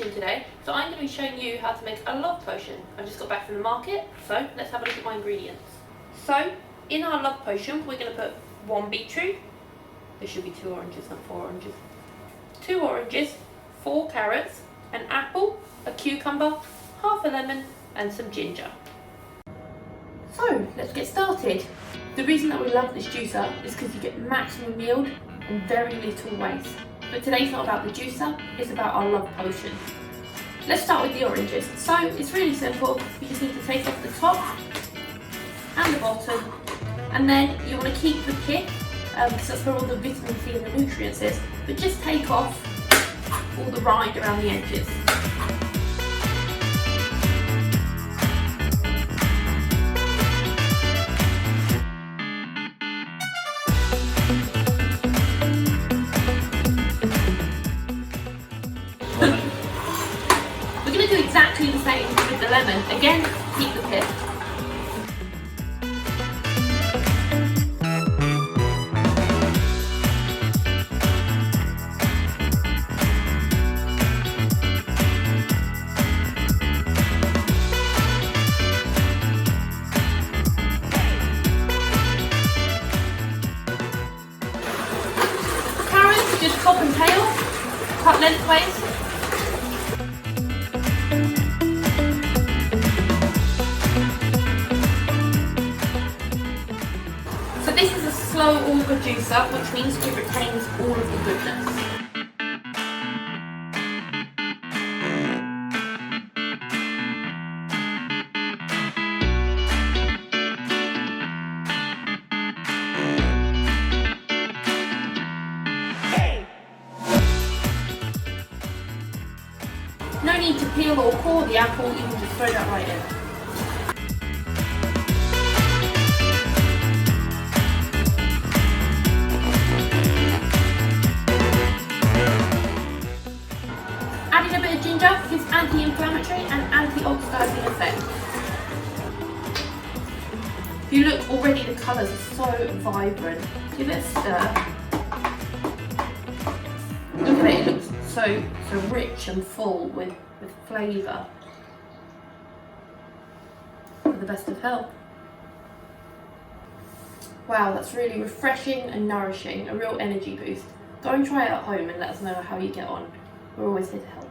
potion today. So I'm going to be showing you how to make a love potion. I just got back from the market, so let's have a look at my ingredients. So in our love potion, we're going to put 1 beetroot. There should be 2 oranges, not 4 oranges. 2 oranges, 4 carrots, an apple, a cucumber, half a lemon, and some ginger. So let's get started. The reason that we love this juicer is because you get maximum yield and very little waste. But today's not about the juicer, it's about our love potion. Let's start with the oranges. So it's really simple. You just need to take off the top and the bottom, and then you want to keep the pith because that's where all the vitamin C and the nutrients is, but just take off all the rind around the edges. We're going to do exactly the same with the lemon. Again, keep the pith. Carrots, just top and tail, cut lengthways. So this is a slow auger juicer, which means it retains all of the goodness. No need to peel or core the apple, you can just throw that right in. Adding a bit of ginger gives anti-inflammatory and anti-oxidizing effect. If you look already, the colours are so vibrant. Give it a stir. Look at it, it looks so rich and full with flavour. For the best of health. Wow, that's really refreshing and nourishing, a real energy boost. Go and try it at home and let us know how you get on. We're always here to help.